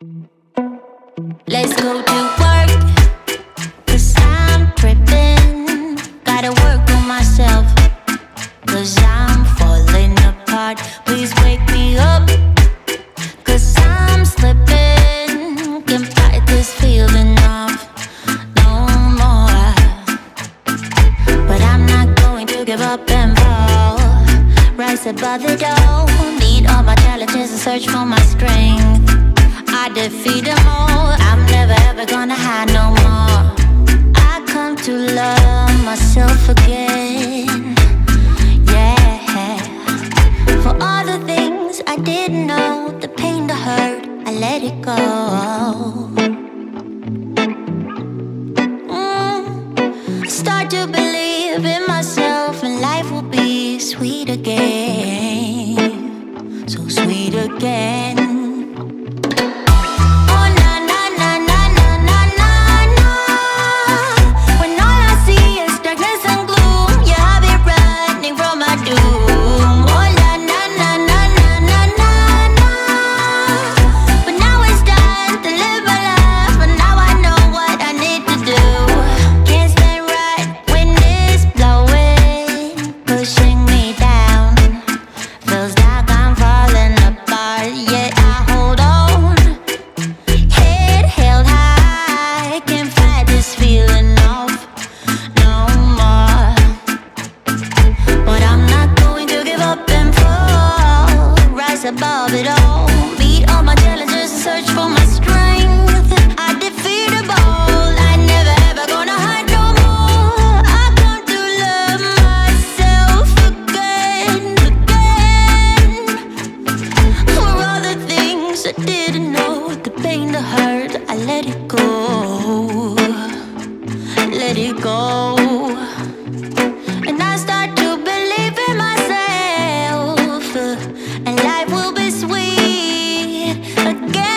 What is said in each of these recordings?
Let's go to work, 'cause I'm tripping. Gotta work on myself, 'cause I'm falling apart. Please wake me up, 'cause I'm slipping. Can't fight this feeling off no more. But I'm not going to give up and fall. Rise above the door, meet all my challenges and search for my strength. I defeat them all, I'm never ever gonna hide no more. I come to love myself again, yeah. For all the things I didn't know, the pain, the hurt, I let it go. Start to believe in myself and life will be sweet again, so sweet again. Above it all, meet all my challenges and search for my strength. I defeat them all, I never ever gonna hide no more. I come to love myself again, again. For all the things I didn't know, the pain, the hurt, I let it go, let it go. And I start to believe in myself, and life will be sweet again.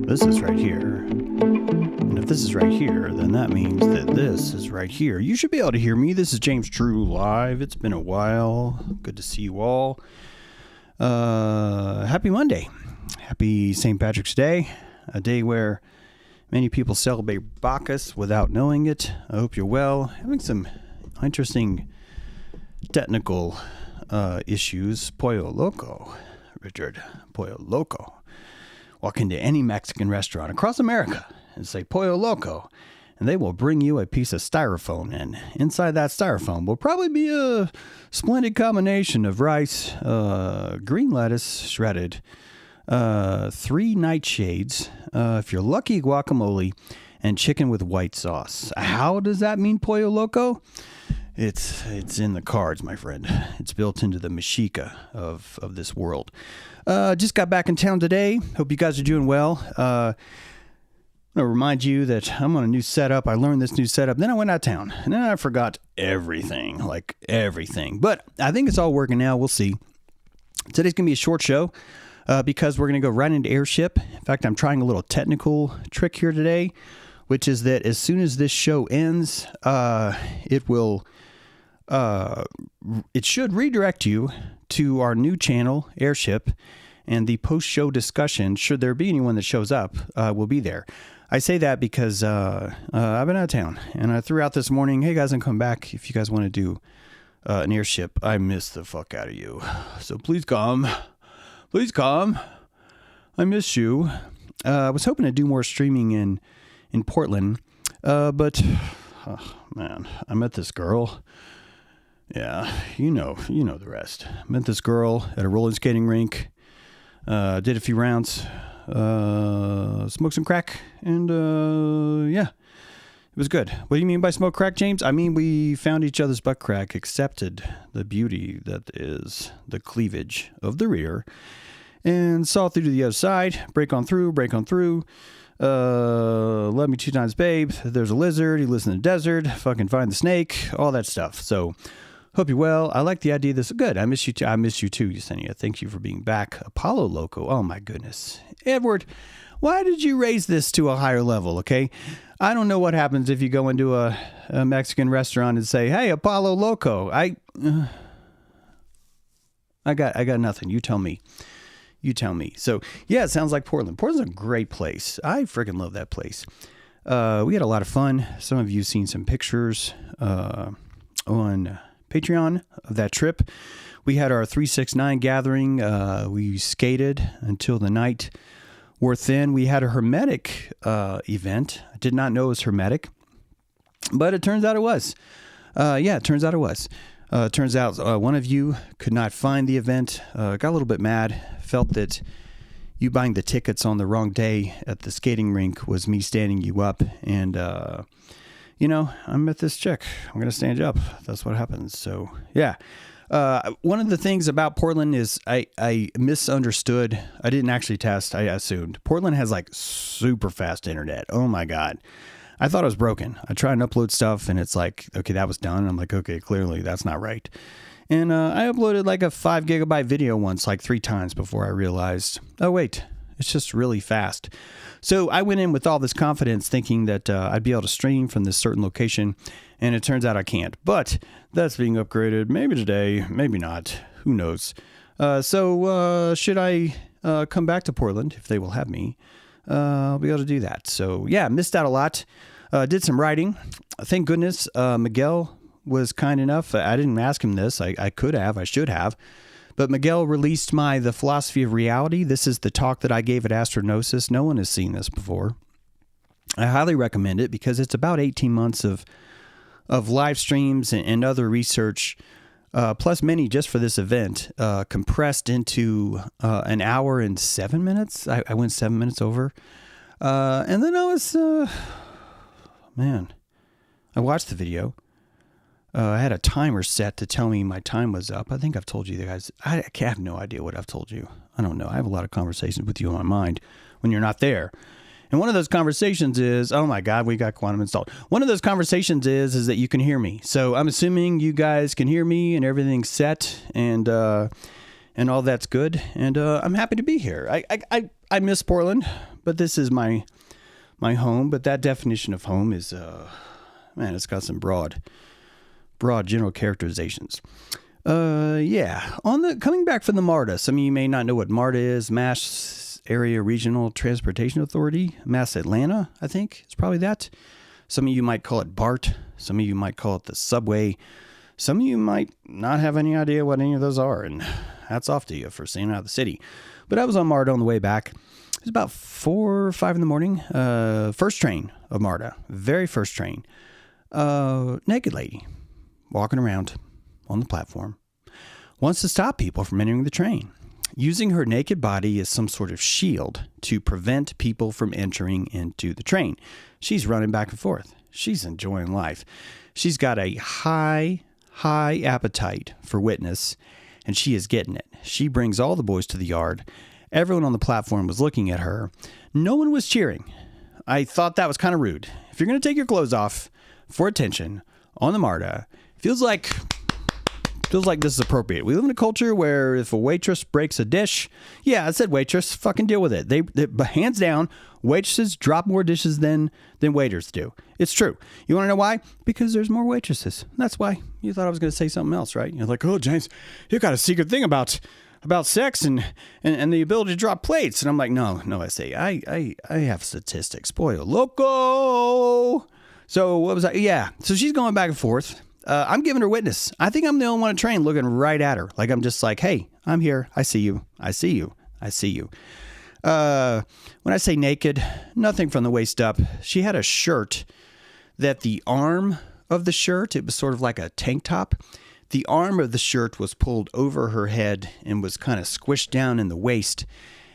This is right here. And if this is right here, then that means that this is right here. You should be able to hear me. This is James True live. It's been a while. Good to see you all. Happy Monday. Happy St. Patrick's Day. A day where many people celebrate Bacchus without knowing it. I hope you're well. Having some interesting technical issues. Pollo Loco. Richard, Pollo Loco. Walk into any Mexican restaurant across America and say Pollo Loco, and they will bring you a piece of styrofoam, and inside that styrofoam will probably be a splendid combination of rice, green lettuce shredded, 3 nightshades, if you're lucky, guacamole, and chicken with white sauce. How does that mean Pollo Loco? It's in the cards, my friend. It's built into the Mexica of this world. Just got back in town today. Hope you guys are doing well. I want to remind you that I'm on a new setup. I learned this new setup. Then I went out of town. And then I forgot everything. Like everything. But I think it's all working now. We'll see. Today's going to be a short show because we're going to go right into airship. In fact, I'm trying a little technical trick here today, which is that as soon as this show ends, it should redirect you to our new channel, Airship, and the post-show discussion, should there be anyone that shows up, will be there. I say that because I've been out of town, and I threw out this morning, hey guys, I'm coming back if you guys want to do an airship. I miss the fuck out of you. So please come. Please come. I miss you. I was hoping to do more streaming in Portland, but oh, man, I met this girl. Yeah, you know the rest. Met this girl at a roller skating rink. Did a few rounds. Smoked some crack, and yeah, it was good. What do you mean by smoke crack, James? I mean we found each other's butt crack, accepted the beauty that is the cleavage of the rear, and saw through to the other side. Break on through. Love me 2 times, babe. There's a lizard. He lives in the desert. Fucking find the snake. All that stuff. So, hope you're well. I like the idea of this. Good. I miss you too. I miss you too, Yesenia. Thank you for being back. Apollo Loco. Oh my goodness. Edward, why did you raise this to a higher level? Okay. I don't know what happens if you go into a Mexican restaurant and say, "Hey, Apollo Loco." I got nothing. You tell me. So, yeah, it sounds like Portland. Portland's a great place. I freaking love that place. We had a lot of fun. Some of you have seen some pictures on Patreon of that trip. We had our 369 gathering. We skated until the night wore thin. We had a hermetic event. I did not know it was hermetic, but it turns out it was. It turns out it was. Turns out one of you could not find the event, got a little bit mad, felt that you buying the tickets on the wrong day at the skating rink was me standing you up. And, I met this chick. I'm going to stand you up. That's what happens. So, yeah. One of the things about Portland is I misunderstood. I didn't actually test. I assumed. Portland has like super fast internet. Oh, my God. I thought it was broken. I tried and upload stuff and it's like, okay, that was done. I'm like, okay, clearly that's not right. And I uploaded like a 5 gigabyte video once, like 3 times before I realized, oh, wait, it's just really fast. So I went in with all this confidence thinking that I'd be able to stream from this certain location. And it turns out I can't. But that's being upgraded. Maybe today, maybe not. Who knows? So should I come back to Portland if they will have me? I'll be able to do that. So yeah, missed out a lot. Did some writing. Thank goodness Miguel was kind enough. I didn't ask him this. I could have. I should have. But Miguel released The Philosophy of Reality. This is the talk that I gave at Astronosis. No one has seen this before. I highly recommend it because it's about 18 months of live streams and other research, plus many just for this event, compressed into an hour and 7 minutes. I went 7 minutes over. And then I was, I watched the video. I had a timer set to tell me my time was up. I think I've told you guys. I have no idea what I've told you. I don't know. I have a lot of conversations with you in my mind when you're not there. And one of those conversations is, oh my God, we got quantum installed. One of those conversations is that you can hear me. So I'm assuming you guys can hear me and everything's set and all that's good. And I'm happy to be here. I miss Portland, but this is my home. But that definition of home is, it's got some broad general characterizations. Coming back from the MARTA. Some of you may not know what MARTA is. Mass Area Regional Transportation Authority. Mass Atlanta, I think. It's probably that. Some of you might call it BART. Some of you might call it the subway. Some of you might not have any idea what any of those are. And hats off to you for staying out of the city. But I was on MARTA on the way back. It was about 4 or 5 in the morning. First train of MARTA. Very first train. Naked lady. Walking around on the platform, wants to stop people from entering the train, using her naked body as some sort of shield to prevent people from entering into the train. She's running back and forth. She's enjoying life. She's got a high appetite for witness, and she is getting it. She brings all the boys to the yard. Everyone on the platform was looking at her. No one was cheering. I thought that was kind of rude. If you're going to take your clothes off for attention on the MARTA, feels like this is appropriate. We live in a culture where if a waitress breaks a dish, I said waitress, fucking deal with it. They hands down, waitresses drop more dishes than waiters do. It's true. You want to know why? Because there's more waitresses. That's why. You thought I was going to say something else, right? You're like, oh, James, you got a secret thing about sex and the ability to drop plates. And I'm like, no, I say, I have statistics. Boy, loco. So what was that? Yeah. So she's going back and forth. I'm giving her witness. I think I'm the only one on the train looking right at her. Like I'm just like, hey, I'm here. I see you. I see you. I see you. When I say naked, nothing from the waist up. She had a shirt that the arm of the shirt, it was sort of like a tank top. The arm of the shirt was pulled over her head and was kind of squished down in the waist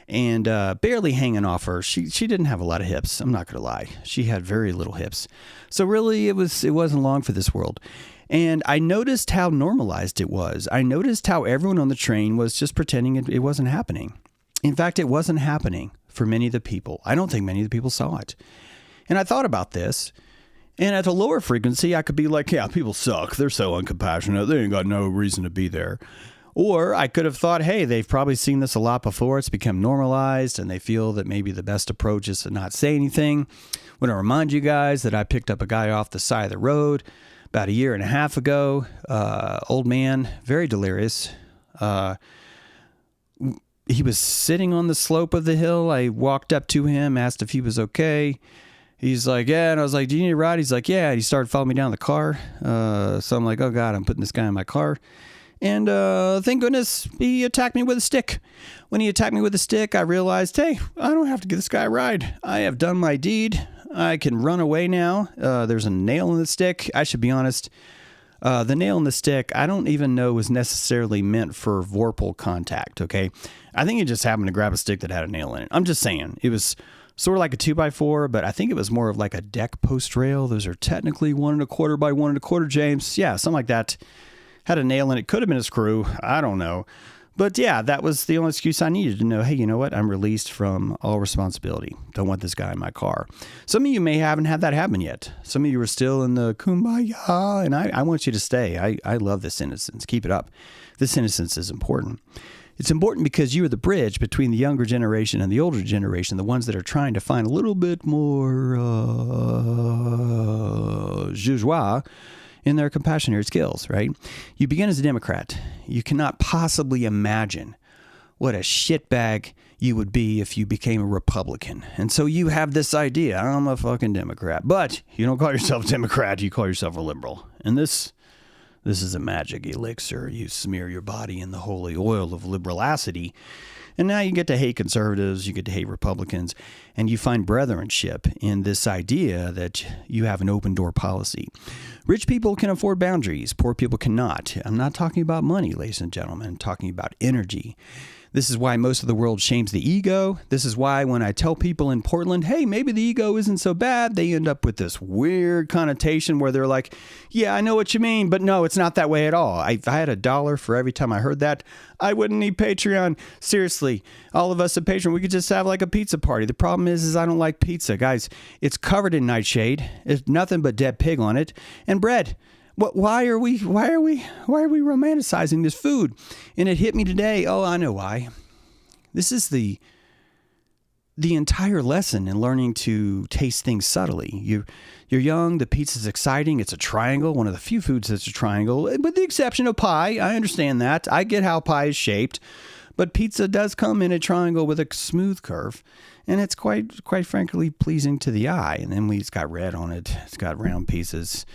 and barely hanging off her. She didn't have a lot of hips. I'm not going to lie. She had very little hips. So really, it wasn't long for this world. And I noticed how normalized it was. I noticed how everyone on the train was just pretending it wasn't happening. In fact, it wasn't happening for many of the people. I don't think many of the people saw it. And I thought about this. And at a lower frequency, I could be like, yeah, people suck. They're so uncompassionate. They ain't got no reason to be there. Or I could have thought, hey, they've probably seen this a lot before. It's become normalized and they feel that maybe the best approach is to not say anything. I want to remind you guys that I picked up a guy off the side of the road about a year and a half ago. Old man, very delirious. He was sitting on the slope of the hill. I walked up to him, asked if he was okay. He's like, yeah. And I was like, do you need a ride? He's like, yeah. And he started following me down the car. So I'm like, oh, God, I'm putting this guy in my car. And thank goodness he attacked me with a stick. When he attacked me with a stick, I realized, hey, I don't have to give this guy a ride. I have done my deed. I can run away now. There's a nail in the stick. I should be honest. The nail in the stick, I don't even know was necessarily meant for vorpal contact, okay? I think he just happened to grab a stick that had a nail in it. I'm just saying. It was sort of like a 2x4, but I think it was more of like a deck post rail. Those are technically 1 1/4 by 1 1/4, James. Yeah, something like that. Had a nail in it. Could have been a screw. I don't know. But yeah, that was the only excuse I needed to know, hey, you know what? I'm released from all responsibility. Don't want this guy in my car. Some of you may haven't had that happen yet. Some of you are still in the kumbaya, and I want you to stay. I love this innocence. Keep it up. This innocence is important. It's important because you are the bridge between the younger generation and the older generation, the ones that are trying to find a little bit more joie in their compassionary skills, right? You begin as a Democrat. You cannot possibly imagine what a shitbag you would be if you became a Republican. And so you have this idea, I'm a fucking Democrat. But you don't call yourself a Democrat, you call yourself a liberal. And this is a magic elixir. You smear your body in the holy oil of liberality. And now you get to hate conservatives, you get to hate Republicans, and you find brethrenship in this idea that you have an open door policy. Rich people can afford boundaries, poor people cannot. I'm not talking about money, ladies and gentlemen. I'm talking about energy. This is why most of the world shames the ego. This is why when I tell people in Portland, hey, maybe the ego isn't so bad, they end up with this weird connotation where they're like, yeah, I know what you mean, but no, it's not that way at all. If I had $1 for every time I heard that, I wouldn't need Patreon. Seriously, all of us at Patreon, we could just have like a pizza party. The problem is I don't like pizza. Guys, it's covered in nightshade. It's nothing but dead pig on it and bread. Why are we romanticizing this food? And it hit me today. Oh, I know why. This is the entire lesson in learning to taste things subtly. You're young. The pizza's exciting. It's a triangle. One of the few foods that's a triangle, with the exception of pie. I understand that. I get how pie is shaped, but pizza does come in a triangle with a smooth curve, and it's quite frankly pleasing to the eye. And then it's got red on it. It's got round pieces.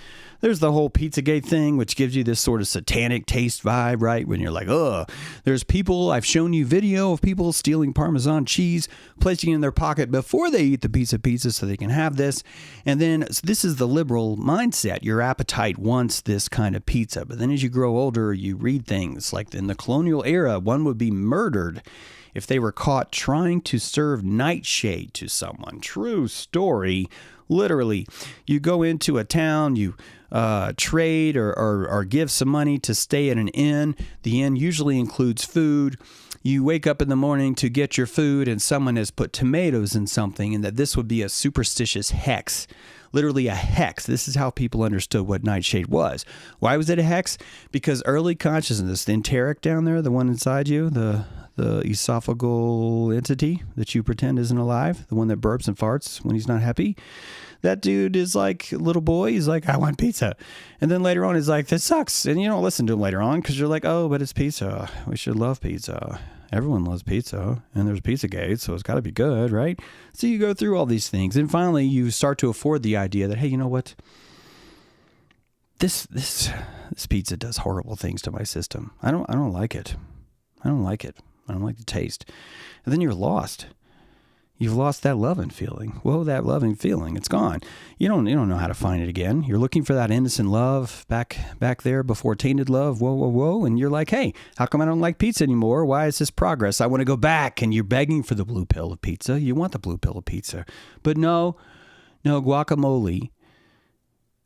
There's the whole Pizzagate thing, which gives you this sort of satanic taste vibe, right? When you're like, ugh, there's people, I've shown you video of people stealing Parmesan cheese, placing it in their pocket before they eat the piece of pizza so they can have this. And then this is the liberal mindset. Your appetite wants this kind of pizza. But then as you grow older, you read things like in the colonial era, one would be murdered if they were caught trying to serve nightshade to someone. True story. Literally, you go into a town, you trade or give some money to stay at an inn. The inn usually includes food. You wake up in the morning to get your food and someone has put tomatoes in something, and that this would be a superstitious hex. Literally a hex. This is how people understood what nightshade was. Why was it a hex? Because early consciousness, the enteric down there, the one inside you, the esophageal entity that you pretend isn't alive, the one that burps and farts when he's not happy, that dude is like a little boy. He's like, I want pizza. And then later on, he's like, this sucks. And you don't listen to him later on because you're like, oh, but it's pizza. We should love pizza. Everyone loves pizza. And there's Pizzagate, so it's got to be good, right? So you go through all these things. And finally, you start to afford the idea that, hey, you know what? this pizza does horrible things to my system. I don't like it. I don't like it. I don't like the taste. And then you're lost. You've lost that loving feeling. Whoa, that loving feeling. It's gone. You don't know how to find it again. You're looking for that innocent love back there before tainted love. Whoa. And you're like, hey, how come I don't like pizza anymore? Why is this progress? I want to go back. And you're begging for the blue pill of pizza. You want the blue pill of pizza. But no, guacamole.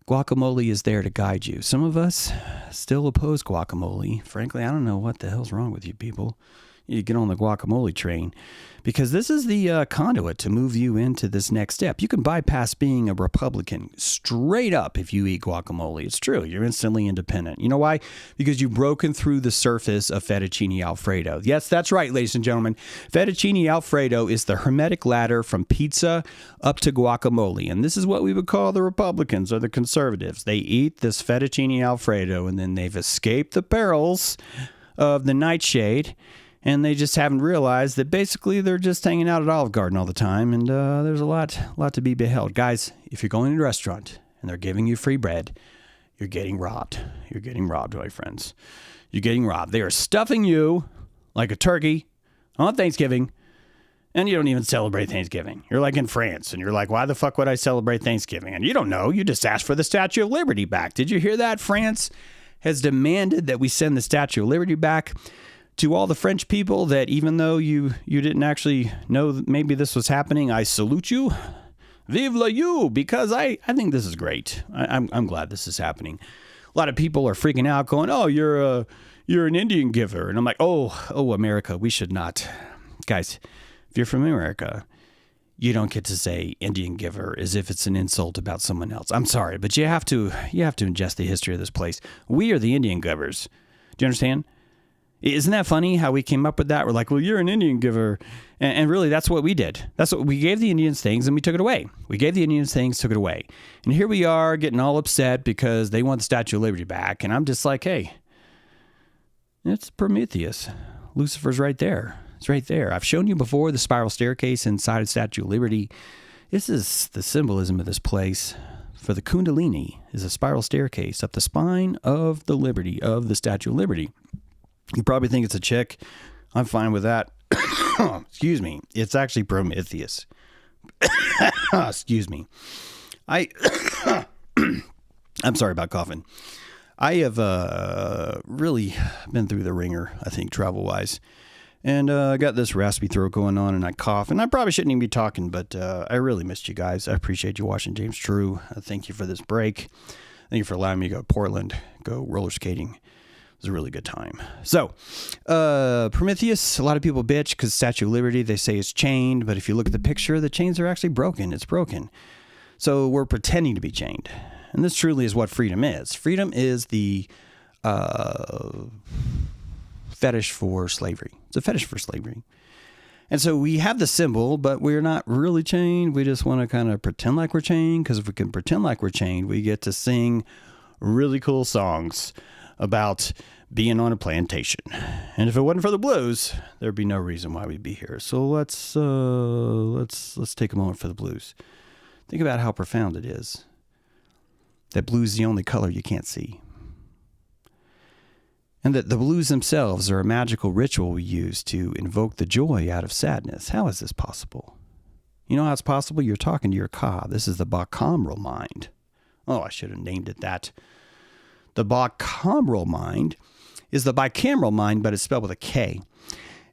Guacamole is there to guide you. Some of us still oppose guacamole. Frankly, I don't know what the hell's wrong with you people. You get on the guacamole train because this is the conduit to move you into this next step. You can bypass being a Republican straight up if you eat guacamole. It's true. You're instantly independent. You know why? Because you've broken through the surface of fettuccine Alfredo. Yes, that's right, ladies and gentlemen. Fettuccine Alfredo is the hermetic ladder from pizza up to guacamole. And this is what we would call the Republicans or the conservatives. They eat this fettuccine Alfredo and then they've escaped the perils of the nightshade. And they just haven't realized that basically they're just hanging out at Olive Garden all the time. And there's a lot to be beheld. Guys, if you're going to a restaurant and they're giving you free bread, you're getting robbed. You're getting robbed, my friends. You're getting robbed. They are stuffing you like a turkey on Thanksgiving. And you don't even celebrate Thanksgiving. You're like in France. And you're like, why the fuck would I celebrate Thanksgiving? And you don't know. You just asked for the Statue of Liberty back. Did you hear that? France has demanded that we send the Statue of Liberty back. To all the French people that even though you didn't actually know that maybe this was happening, I salute you. Vive la you, because I think this is great. I'm glad this is happening. A lot of people are freaking out going, oh, you're an Indian giver. And I'm like, oh, America, we should not. Guys, if you're from America, you don't get to say Indian giver as if it's an insult about someone else. I'm sorry, but you have to ingest the history of this place. We are the Indian givers. Do you understand? Isn't that funny how we came up with that? We're like, well, you're an Indian giver. And really, that's what we did. That's what we gave the Indians things and we took it away. We gave the Indians things, took it away. And here we are getting all upset because they want the Statue of Liberty back. And I'm just like, hey, it's Prometheus. Lucifer's right there. It's right there. I've shown you before the spiral staircase inside of Statue of Liberty. This is the symbolism of this place. For the Kundalini is a spiral staircase up the spine of the Liberty, of the Statue of Liberty. You probably think it's a chick. I'm fine with that. Excuse me. It's actually Prometheus. Excuse me. I'm sorry about coughing. I have really been through the ringer, I think, travel-wise. And I got this raspy throat going on, and I cough. And I probably shouldn't even be talking, but I really missed you guys. I appreciate you watching James True. Thank you for this break. Thank you for allowing me to go to Portland, go roller skating. It was a really good time. So, Prometheus, a lot of people bitch because Statue of Liberty, they say it's chained. But if you look at the picture, the chains are actually broken. It's broken. So we're pretending to be chained. And this truly is what freedom is. Freedom is the fetish for slavery. It's a fetish for slavery. And so we have the symbol, but we're not really chained. We just want to kind of pretend like we're chained. Because if we can pretend like we're chained, we get to sing really cool songs about being on a plantation. And if it wasn't for the blues, there'd be no reason why we'd be here. So let's take a moment for the blues. Think about how profound it is. That blue is the only color you can't see. And that the blues themselves are a magical ritual we use to invoke the joy out of sadness. How is this possible? You know how it's possible? You're talking to your ka. This is the bicameral mind. Oh, I should have named it that. The bicameral mind is the bicameral mind, but it's spelled with a K.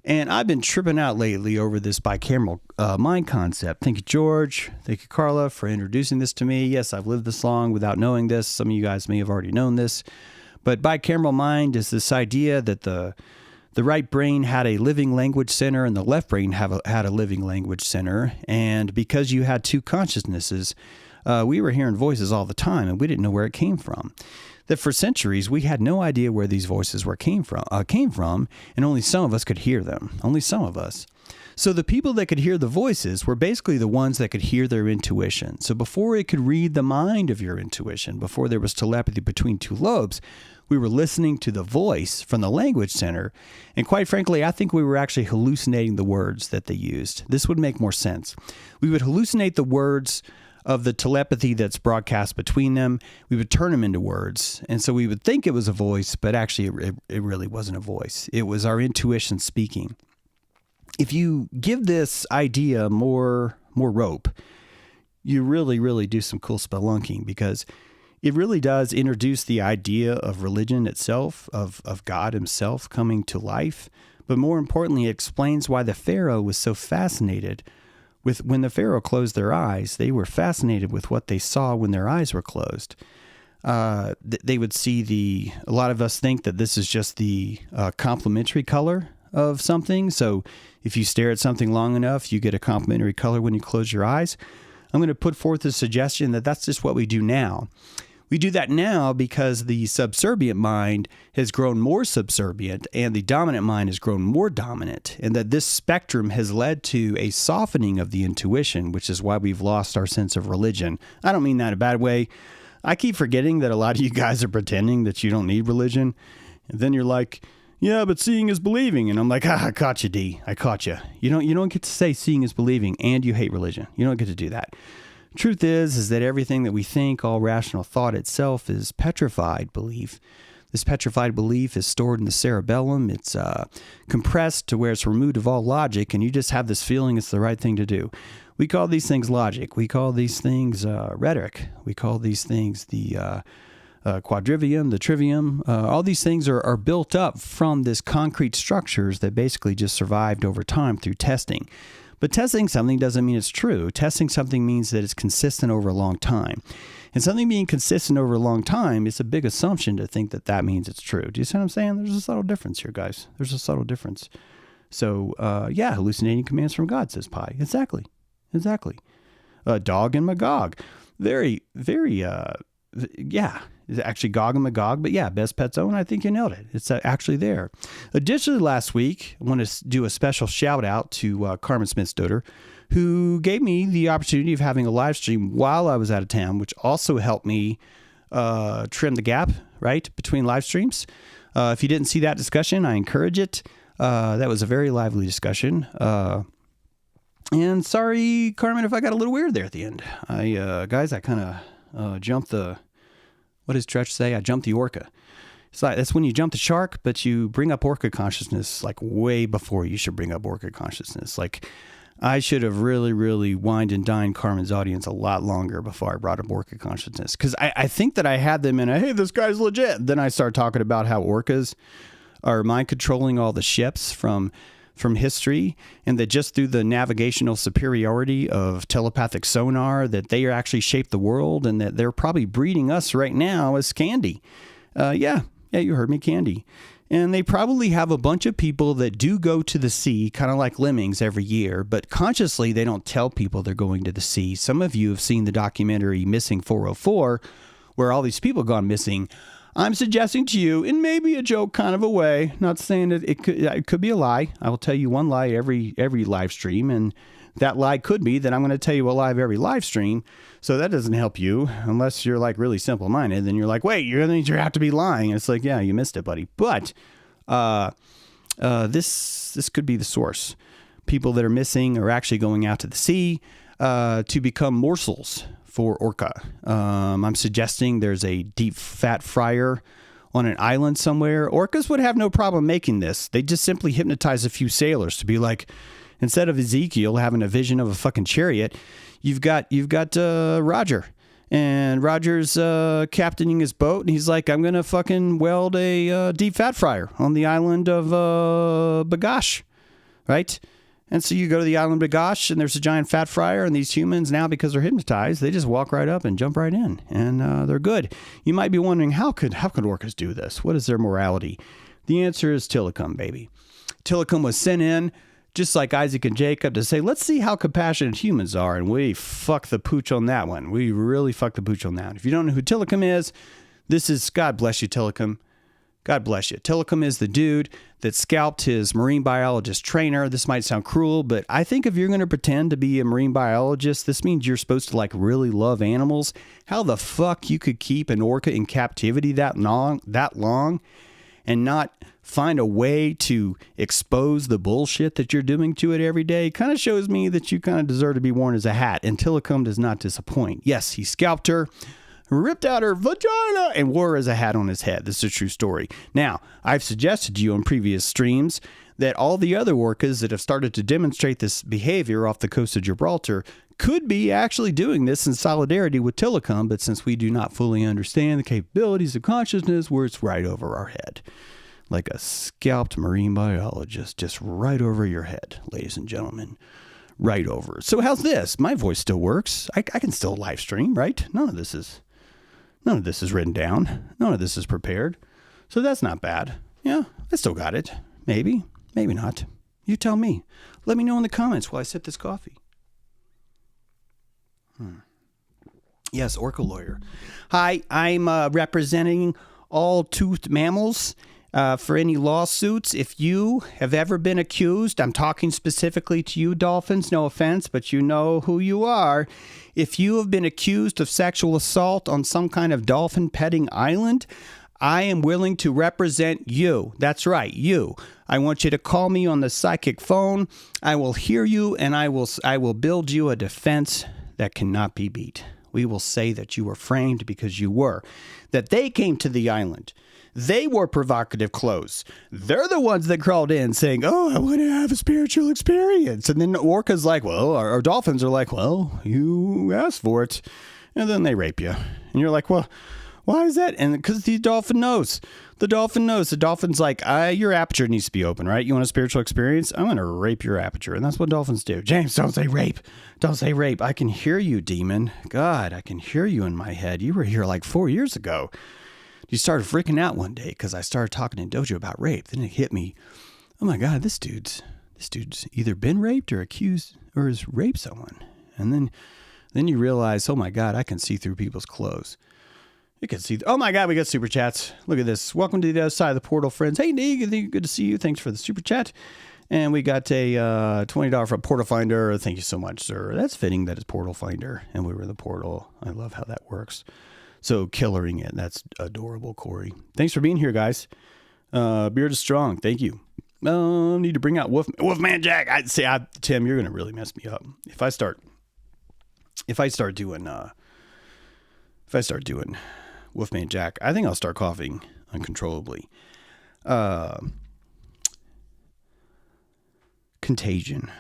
And I've been tripping out lately over this bicameral mind concept. Thank you, George. Thank you, Carla, for introducing this to me. Yes, I've lived this long without knowing this. Some of you guys may have already known this. But bicameral mind is this idea that the right brain had a living language center and the left brain had a living language center. And because you had two consciousnesses, we were hearing voices all the time and we didn't know where it came from. That for centuries, we had no idea where these voices came from, and only some of us could hear them. Only some of us. So the people that could hear the voices were basically the ones that could hear their intuition. So before it could read the mind of your intuition, before there was telepathy between two lobes, we were listening to the voice from the language center. And quite frankly, I think we were actually hallucinating the words that they used. This would make more sense. We would hallucinate the words of the telepathy that's broadcast between them. We would turn them into words. And so we would think it was a voice, but actually it really wasn't a voice. It was our intuition speaking. If you give this idea more rope, you really, really do some cool spelunking, because it really does introduce the idea of religion itself, of God himself coming to life. But more importantly, it explains why the Pharaoh was so fascinated with when the Pharaoh closed their eyes. They were fascinated with what they saw when their eyes were closed. They would see a lot of us think that this is just the complementary color of something. So if you stare at something long enough, you get a complementary color when you close your eyes. I'm going to put forth a suggestion that that's just what we do now. We do that now because the subservient mind has grown more subservient and the dominant mind has grown more dominant, and that this spectrum has led to a softening of the intuition, which is why we've lost our sense of religion. I don't mean that in a bad way. I keep forgetting that a lot of you guys are pretending that you don't need religion. And then you're like, yeah, but seeing is believing. And I'm like, I caught you, D. I caught you. You don't get to say seeing is believing and you hate religion. You don't get to do that. Truth is that everything that we think, all rational thought itself, is petrified belief. This petrified belief is stored in the cerebellum. It's compressed to where it's removed of all logic, and you just have this feeling it's the right thing to do. We call these things logic. We call these things rhetoric. We call these things the quadrivium, the trivium. All these things are built up from this concrete structures that basically just survived over time through testing. But testing something doesn't mean it's true. Testing something means that it's consistent over a long time. And something being consistent over a long time, it's a big assumption to think that that means it's true. Do you see what I'm saying? There's a subtle difference here, guys. There's a subtle difference. So, hallucinating commands from God, says Pi. Exactly. Dog and Magog. Very, it's actually Gog and Magog, but yeah, best pets own. I think you nailed it. It's actually there. Additionally, last week, I want to do a special shout out to Carmen Smith-Stoddard, who gave me the opportunity of having a live stream while I was out of town, which also helped me trim the gap, right, between live streams. If you didn't see that discussion, I encourage it. That was a very lively discussion. And sorry, Carmen, if I got a little weird there at the end. I kind of jumped the... What does Tretch say? I jumped the Orca. It's like, that's when you jump the shark, but you bring up Orca consciousness like way before you should bring up Orca consciousness. Like, I should have really, really wined and dined Carmen's audience a lot longer before I brought up Orca consciousness. Because I think that I had them in hey, this guy's legit. Then I started talking about how orcas are mind controlling all the ships from history, and that just through the navigational superiority of telepathic sonar, that they actually shaped the world, and that they're probably breeding us right now as candy. Yeah, you heard me, candy. And they probably have a bunch of people that do go to the sea, kind of like lemmings every year, but consciously they don't tell people they're going to the sea. Some of you have seen the documentary Missing 404, where all these people gone missing. I'm suggesting to you, in maybe a joke kind of a way, not saying that it could be a lie. I will tell you one lie every live stream, and that lie could be that I'm going to tell you a lie every live stream. So that doesn't help you unless you're like really simple-minded. Then you're like, wait, you have to be lying. And it's like, yeah, you missed it, buddy. But this could be the source. People that are missing are actually going out to the sea to become morsels for Orca. I'm suggesting there's a deep fat fryer on an island somewhere. Orcas would have no problem making this. They just simply hypnotize a few sailors to be like, instead of Ezekiel having a vision of a fucking chariot, you've got Roger. And Roger's captaining his boat, and he's like, I'm going to fucking weld a deep fat fryer on the island of Bagash, right? And so you go to the island of Bagash, and there's a giant fat fryer, and these humans now, because they're hypnotized, they just walk right up and jump right in, and they're good. You might be wondering, how could orcas do this? What is their morality? The answer is Tilikum, baby. Tilikum was sent in, just like Isaac and Jacob, to say, let's see how compassionate humans are, and we fucked the pooch on that one. We really fucked the pooch on that. If you don't know who Tilikum is, this is, God bless you, Tilikum. God bless you. Tilikum is the dude that scalped his marine biologist trainer. This might sound cruel, but I think if you're going to pretend to be a marine biologist, this means you're supposed to like really love animals. How the fuck you could keep an orca in captivity that long and not find a way to expose the bullshit that you're doing to it every day kind of shows me that you kind of deserve to be worn as a hat. And Tilikum does not disappoint. Yes, he scalped her, ripped out her vagina, and wore her as a hat on his head. This is a true story. Now, I've suggested to you in previous streams that all the other orcas that have started to demonstrate this behavior off the coast of Gibraltar could be actually doing this in solidarity with Tilikum, but since we do not fully understand the capabilities of consciousness, where it's right over our head. Like a scalped marine biologist, just right over your head, ladies and gentlemen. Right over. So how's this? My voice still works. I can still live stream, right? None of this is written down. None of this is prepared. So that's not bad. Yeah, I still got it. Maybe. Maybe not. You tell me. Let me know in the comments while I sip this coffee. Yes, Orca lawyer. Hi, I'm representing all toothed mammals for any lawsuits. If you have ever been accused, I'm talking specifically to you dolphins, no offense, but you know who you are. If you have been accused of sexual assault on some kind of dolphin petting island, I am willing to represent you. That's right, you. I want you to call me on the psychic phone. I will hear you, and I will build you a defense that cannot be beat. We will say that you were framed because you were. That they came to the island. They wore provocative clothes. They're the ones that crawled in saying, oh, I want to have a spiritual experience. And then orcas like, well, our dolphins are like, well, you asked for it. And then they rape you. And you're like, well, why is that? And because the dolphin knows. The dolphin knows. The dolphin's like, your aperture needs to be open, right? You want a spiritual experience? I'm going to rape your aperture. And that's what dolphins do. James, don't say rape. Don't say rape. I can hear you, demon. God, I can hear you in my head. You were here like 4 years ago. You started freaking out one day because I started talking in dojo about rape. Then it hit me. Oh my God, this dude's either been raped or accused or has raped someone. And then you realize, oh my God, I can see through people's clothes. You can see. Oh my God, we got super chats. Look at this. Welcome to the other side of the portal, friends. Hey, Neeg, good to see you. Thanks for the super chat. And we got a $20 for Portal Finder. Thank you so much, sir. That's fitting that it's Portal Finder, and we were in the portal. I love how that works. So killering it. That's adorable, Corey. Thanks for being here, guys. Beard is strong. Thank you. Need to bring out Wolfman Jack. Tim, you're gonna really mess me up if I start doing Wolfman Jack. I think I'll start coughing uncontrollably. Contagion.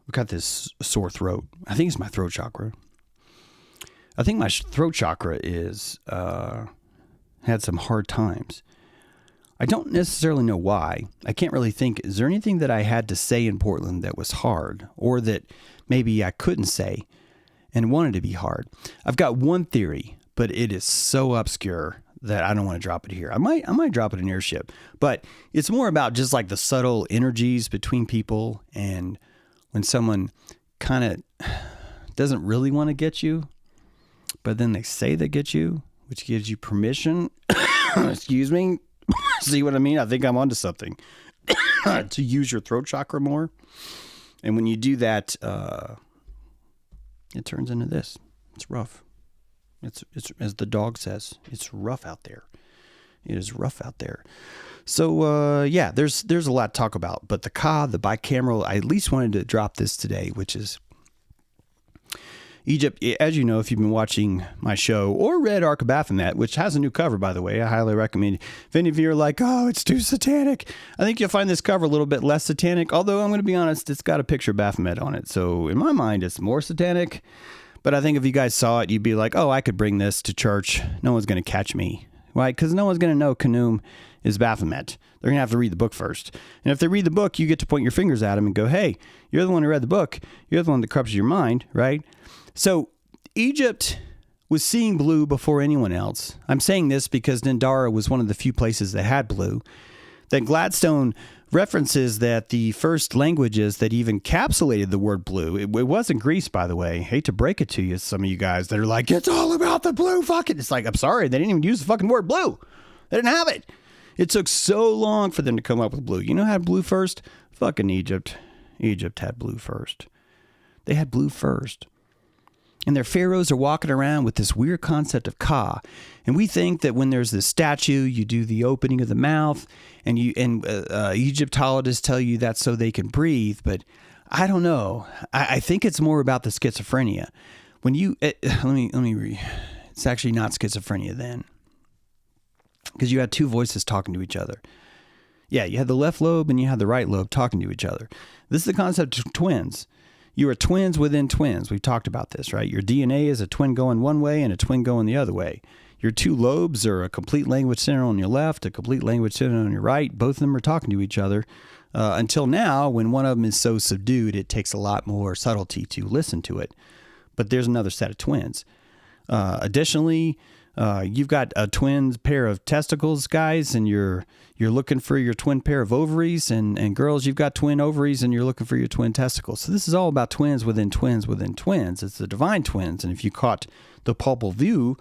I've got this sore throat. I think it's my throat chakra. I think my throat chakra is had some hard times. I don't necessarily know why. I can't really think. Is there anything that I had to say in Portland that was hard, or that maybe I couldn't say and wanted to be hard? I've got one theory, but it is so obscure that I don't want to drop it here. I might drop it in Airship, but it's more about just like the subtle energies between people, and when someone kind of doesn't really want to get you, but then they say they get you, which gives you permission, excuse me, see what I mean? I think I'm onto something, to use your throat chakra more. And when you do that, it turns into this. It's rough. It's as the dog says, it's rough out there. It is rough out there. So, yeah, there's a lot to talk about. But the bicameral, I at least wanted to drop this today, which is Egypt. As you know, if you've been watching my show or read Arc of Baphomet, which has a new cover, by the way, I highly recommend. If any of you are like, oh, it's too satanic, I think you'll find this cover a little bit less satanic. Although I'm going to be honest, it's got a picture of Baphomet on it. So in my mind, it's more satanic. But I think if you guys saw it, you'd be like, oh, I could bring this to church. No one's going to catch me. Right? Because no one's going to know Khnum is Baphomet. They're going to have to read the book first. And if they read the book, you get to point your fingers at them and go, hey, you're the one who read the book. You're the one that corrupts your mind, right? So Egypt was seeing blue before anyone else. I'm saying this because Dendara was one of the few places that had blue. Then Gladstone references that the first languages that even encapsulated the word blue, it wasn't Greece, by the way. Hate to break it to you, some of you guys that are like, it's all about the blue fucking. It's like, I'm sorry, they didn't even use the fucking word blue. They didn't have it. It took so long for them to come up with blue. You know how blue first? Fucking Egypt. Egypt had blue first. They had blue first. And their pharaohs are walking around with this weird concept of Ka. And we think that when there's this statue, you do the opening of the mouth, and Egyptologists tell you that's so they can breathe. But I don't know. I think it's more about the schizophrenia. When you it's actually not schizophrenia then, because you had two voices talking to each other. Yeah, you had the left lobe and you had the right lobe talking to each other. This is the concept of twins. You are twins within twins. We've talked about this, right? Your DNA is a twin going one way and a twin going the other way. Your two lobes are a complete language center on your left, a complete language center on your right. Both of them are talking to each other until now, when one of them is so subdued, it takes a lot more subtlety to listen to it. But there's another set of twins. Additionally, you've got a twin pair of testicles, guys, and you're looking for your twin pair of ovaries, and girls, you've got twin ovaries and you're looking for your twin testicles. So this is all about twins within twins within twins. It's the divine twins. And if you caught the Pulpal View,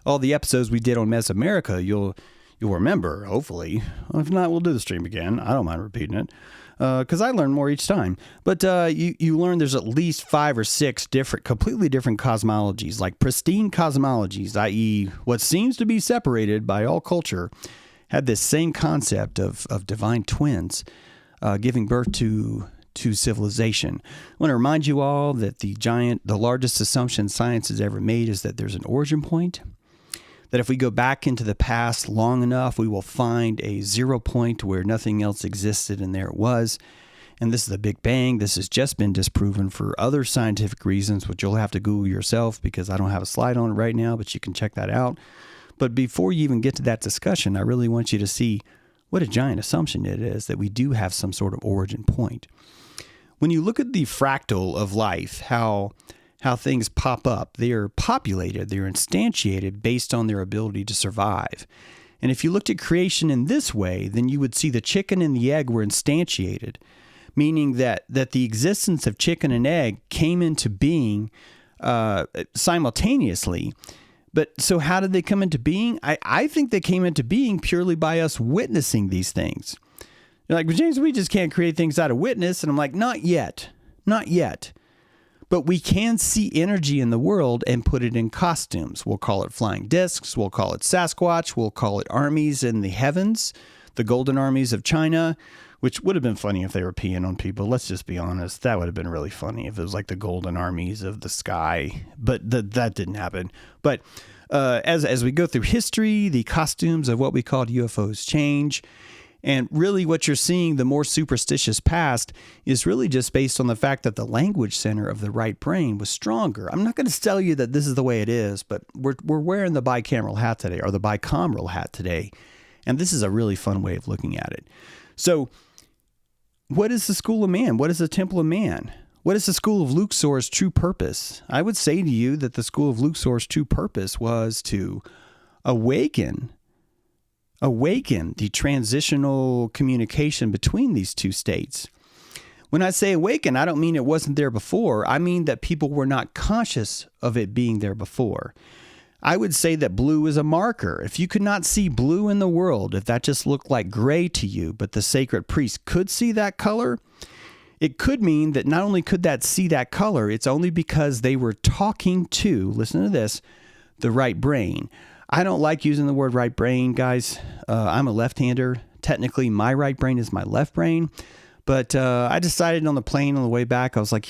all the episodes we did on Mesoamerica, you'll remember, hopefully. If not, we'll do the stream again. I don't mind repeating it, because I learn more each time. But you learn there's at least 5 or 6 completely different cosmologies, like pristine cosmologies, i.e. what seems to be separated by all culture, had this same concept of divine twins giving birth to civilization. I want to remind you all that the largest assumption science has ever made is that there's an origin point. That if we go back into the past long enough, we will find a 0 point where nothing else existed and there it was. And this is the Big Bang. This has just been disproven for other scientific reasons, which you'll have to Google yourself because I don't have a slide on it right now, but you can check that out. But before you even get to that discussion, I really want you to see what a giant assumption it is that we do have some sort of origin point. When you look at the fractal of life, how things pop up, they are populated, they're instantiated based on their ability to survive. And if you looked at creation in this way, then you would see the chicken and the egg were instantiated, meaning that the existence of chicken and egg came into being simultaneously. But so how did they come into being? I think they came into being purely by us witnessing these things. You're like, but James, we just can't create things out of witness. And I'm like, not yet. But we can see energy in the world and put it in costumes. We'll call it flying discs. We'll call it Sasquatch. We'll call it armies in the heavens, the golden armies of China, which would have been funny if they were peeing on people. Let's just be honest. That would have been really funny if it was like the golden armies of the sky. But that didn't happen. But as we go through history, the costumes of what we called UFOs change. And really what you're seeing, the more superstitious past, is really just based on the fact that the language center of the right brain was stronger. I'm not going to tell you that this is the way it is, but we're wearing the bicameral hat today, or the bicameral hat today. And this is a really fun way of looking at it. So what is the school of man? What is the temple of man? What is the school of Luxor's true purpose? I would say to you that the school of Luxor's true purpose was to awaken the transitional communication between these two states. When I say awaken, I don't mean it wasn't there before. I mean that people were not conscious of it being there before. I would say that blue is a marker. If you could not see blue in the world, if that just looked like gray to you, but the sacred priest could see that color, it could mean that not only could that see that color, it's only because they were talking to, listen to this, the right brain. I don't like using the word right brain, guys. I'm a left-hander. Technically, my right brain is my left brain. But I decided on the plane on the way back, I was like,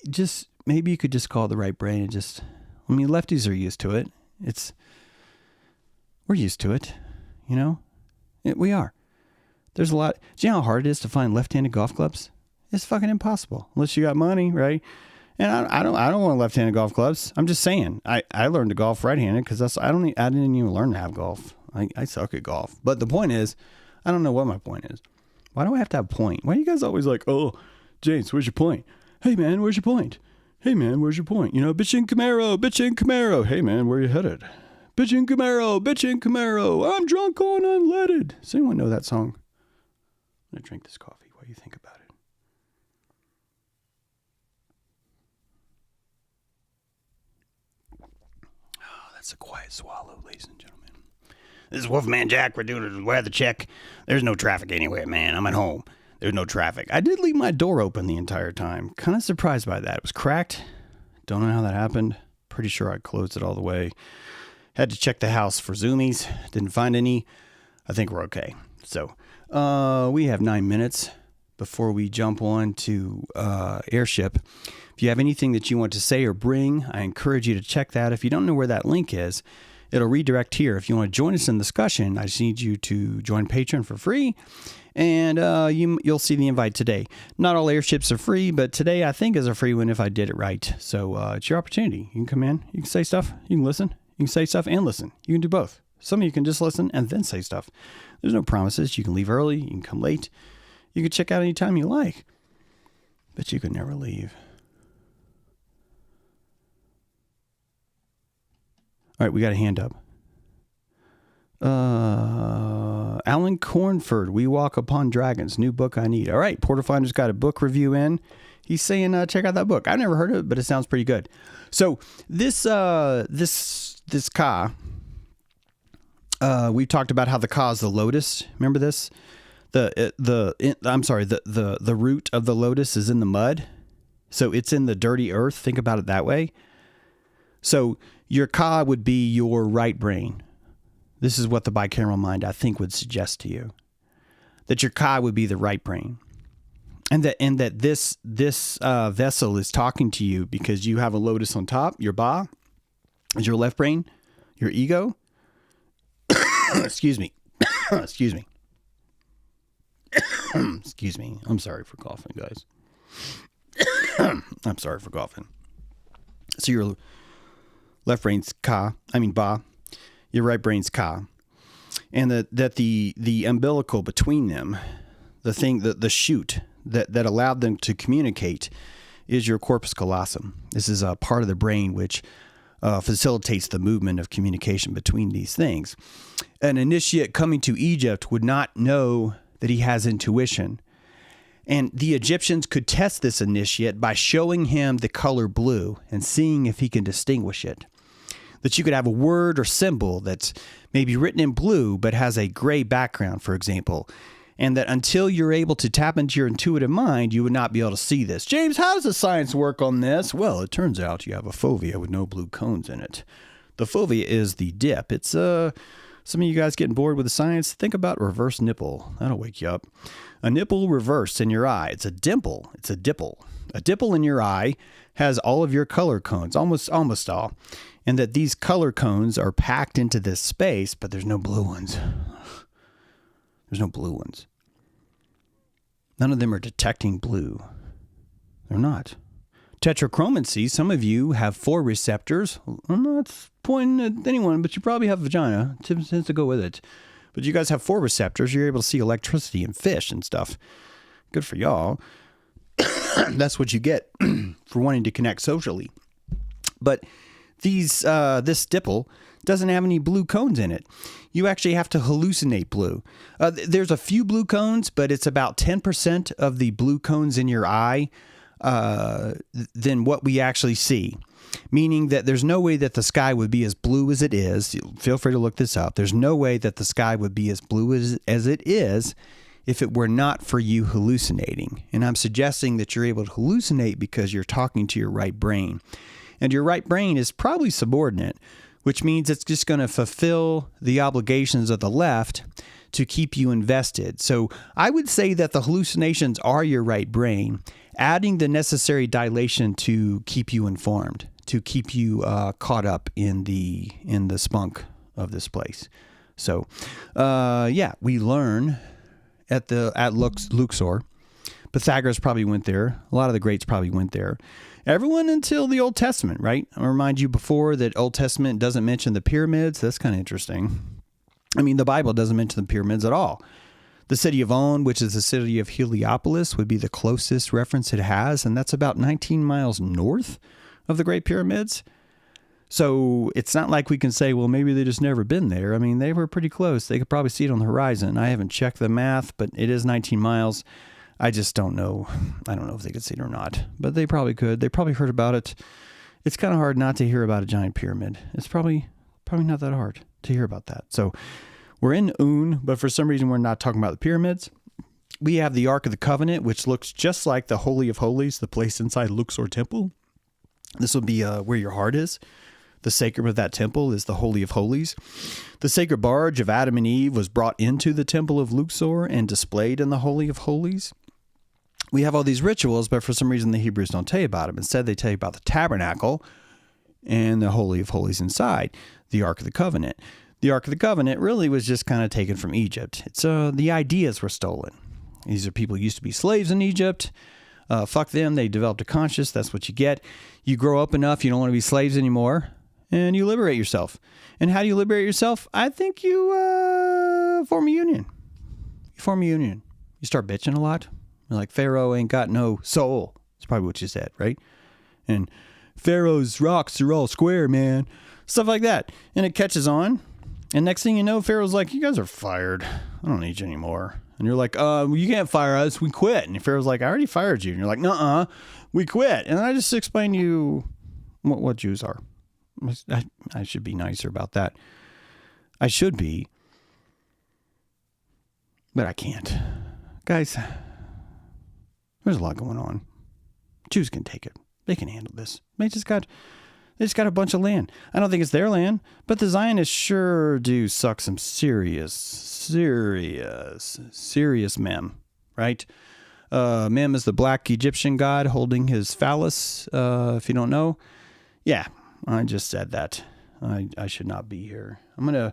just maybe you could just call it the right brain and just, lefties are used to it. We're used to it, we are. There's a lot. Do you know how hard it is to find left-handed golf clubs? It's fucking impossible unless you got money, right? And I don't want left-handed golf clubs. I'm just saying. I learned to golf right-handed because I didn't even learn to have golf. I suck at golf. But the point is, I don't know what my point is. Why do I have to have a point? Why are you guys always like, oh, James, where's your point? Hey man, where's your point? Hey man, where's your point? Bitch in Camaro. Hey man, where you headed? Bitch in Camaro. I'm drunk on unleaded. Does anyone know that song? I'm gonna drink this coffee while you think about it. That's a quiet swallow, ladies and gentlemen. This is Wolfman Jack. We're doing a weather check. There's no traffic anywhere, man. I'm at home. There's no traffic. I did leave my door open the entire time. Kind of surprised by that. It was cracked. Don't know how that happened. Pretty sure I closed it all the way. Had to check the house for zoomies. Didn't find any. I think we're okay. So we have 9 minutes before we jump on to Airship. If you have anything that you want to say or bring, I encourage you to check that. If you don't know where that link is, it'll redirect here. If you want to join us in the discussion, I just need you to join Patreon for free, and you'll see the invite today. Not all airships are free, but today I think is a free one if I did it right. So it's your opportunity. You can come in, you can say stuff, you can listen, you can say stuff and listen. You can do both. Some of you can just listen and then say stuff. There's no promises. You can leave early, you can come late, you can check out anytime you like, but you can never leave. All right, we got a hand up. Alan Cornford, We Walk Upon Dragons, new book I need. All right, Porterfinder's got a book review in. He's saying check out that book. I've never heard of it, but it sounds pretty good. So this ka, we've talked about how the ka is the lotus. Remember this? The root of the lotus is in the mud, so it's in the dirty earth. Think about it that way. So your ka would be your right brain. This is what the bicameral mind, I think, would suggest to you. That your ka would be the right brain. And that this vessel is talking to you because you have a lotus on top. Your ba is your left brain. Your ego. Excuse me. Excuse me. Excuse me. I'm sorry for coughing, guys. I'm sorry for coughing. So your left brain's ba, your right brain's ka, and that the umbilical between them, the thing, the chute that allowed them to communicate, is your corpus callosum. This is a part of the brain which facilitates the movement of communication between these things. An initiate coming to Egypt would not know that he has intuition. And the Egyptians could test this initiate by showing him the color blue and seeing if he can distinguish it. That you could have a word or symbol that's maybe written in blue but has a gray background, for example. And that until you're able to tap into your intuitive mind, you would not be able to see this. James, how does the science work on this? Well, it turns out you have a fovea with no blue cones in it. The fovea is the dip. It's some of you guys getting bored with the science, think about reverse nipple. That'll wake you up. A nipple reversed in your eye. It's a dimple. It's a dimple. A dimple in your eye has all of your color cones, almost all. And that these color cones are packed into this space, but there's no blue ones. There's no blue ones. None of them are detecting blue. They're not. Tetrachromancy, some of you have 4 receptors. I'm not pointing at anyone, but you probably have a vagina. It tends to go with it. But you guys have 4 receptors. You're able to see electricity and fish and stuff. Good for y'all. That's what you get for wanting to connect socially. But this stipple doesn't have any blue cones in it. You actually have to hallucinate blue. There's a few blue cones, but it's about 10% of the blue cones in your eye than what we actually see. Meaning that there's no way that the sky would be as blue as it is. Feel free to look this up. There's no way that the sky would be as blue as it is if it were not for you hallucinating. And I'm suggesting that you're able to hallucinate because you're talking to your right brain. And your right brain is probably subordinate, which means it's just going to fulfill the obligations of the left to keep you invested. So I would say that the hallucinations are your right brain, adding the necessary dilation to keep you informed, to keep you caught up in the spunk of this place. So, we learn at Luxor. Pythagoras probably went there. A lot of the greats probably went there. Everyone until the Old Testament, right? I'll remind you before that Old Testament doesn't mention the pyramids. That's kind of interesting. I mean, the Bible doesn't mention the pyramids at all. The city of On, which is the city of Heliopolis, would be the closest reference it has, and that's about 19 miles north of the Great Pyramids. So it's not like we can say, well, maybe they just never been there. I mean, they were pretty close. They could probably see it on the horizon. I haven't checked the math, but it is 19 miles. I just don't know. I don't know if they could see it or not, but they probably could. They probably heard about it. It's kind of hard not to hear about a giant pyramid. It's probably not that hard to hear about that. So we're in Un, but for some reason we're not talking about the pyramids. We have the Ark of the Covenant, which looks just like the Holy of Holies, the place inside Luxor Temple. This will be where your heart is. The sacrum of that temple is the Holy of Holies. The sacred barge of Adam and Eve was brought into the temple of Luxor and displayed in the Holy of Holies. We have all these rituals, but for some reason the Hebrews don't tell you about them. Instead, they tell you about the tabernacle and the Holy of Holies inside, the Ark of the Covenant. The Ark of the Covenant really was just kind of taken from Egypt. It's the ideas were stolen. These are people who used to be slaves in Egypt. Fuck them. They developed a conscience. That's what you get. You grow up enough, you don't want to be slaves anymore, and you liberate yourself. And how do you liberate yourself? I think you form a union. You form a union. You start bitching a lot. You're like, Pharaoh ain't got no soul. That's probably what you said, right? And Pharaoh's rocks are all square, man. Stuff like that. And it catches on. And next thing you know, Pharaoh's like, you guys are fired. I don't need you anymore. And you're like, you can't fire us. We quit. And Pharaoh's like, I already fired you. And you're like, nuh-uh, we quit. And I just explained to you what Jews are. I should be nicer about that. I should be. But I can't. Guys, there's a lot going on. Jews can take it. They can handle this. They just got a bunch of land. I don't think it's their land, but the Zionists sure do suck some serious mem, right? Mem is the black Egyptian god holding his phallus, if you don't know. Yeah, I just said that. I should not be here. We're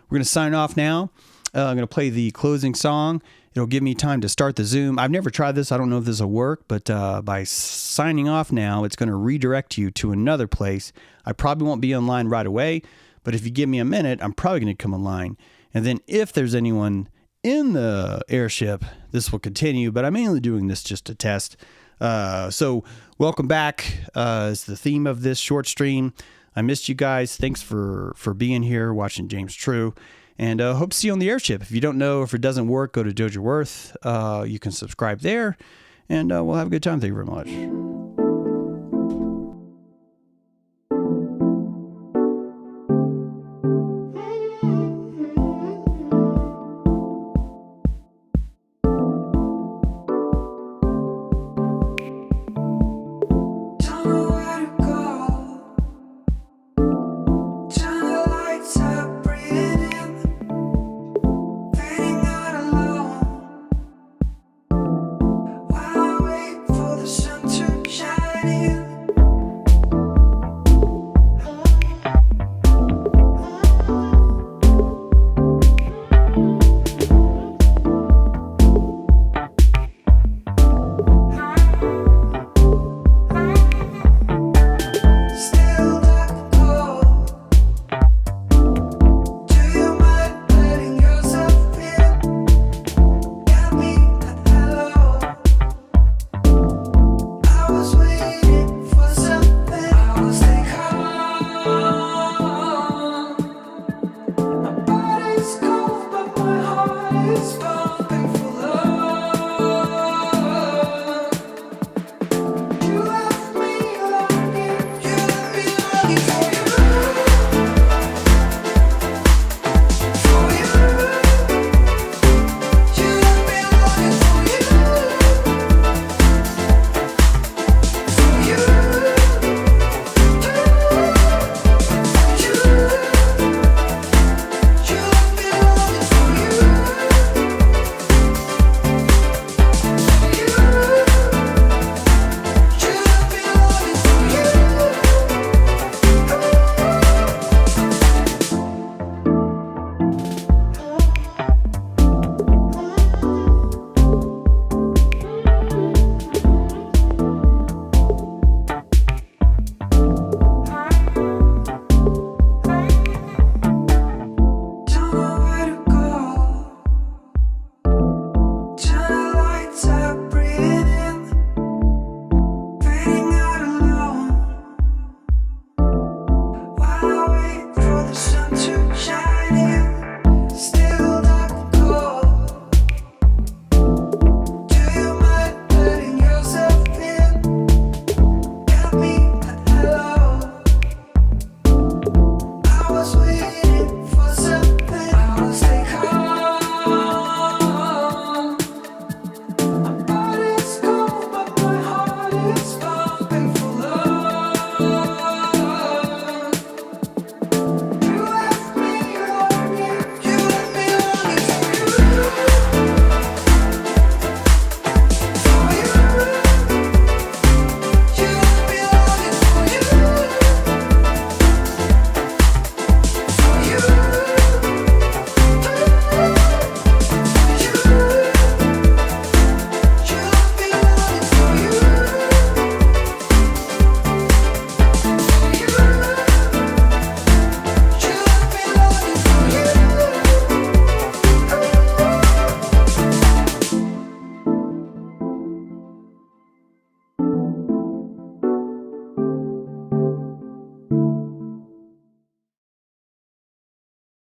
gonna sign off now. I'm gonna play the closing song. It'll give me time to start the Zoom. I've never tried this. I don't know if this will work, but by signing off now, it's going to redirect you to another place. I probably won't be online right away, but if you give me a minute, I'm probably going to come online. And then if there's anyone in the airship, this will continue, but I'm mainly doing this just to test. So welcome back is the theme of this short stream. I missed you guys. Thanks for being here, watching James True. And hope to see you on the airship. If you don't know, if it doesn't work, go to Doja Worth. You can subscribe there, and we'll have a good time. Thank you very much.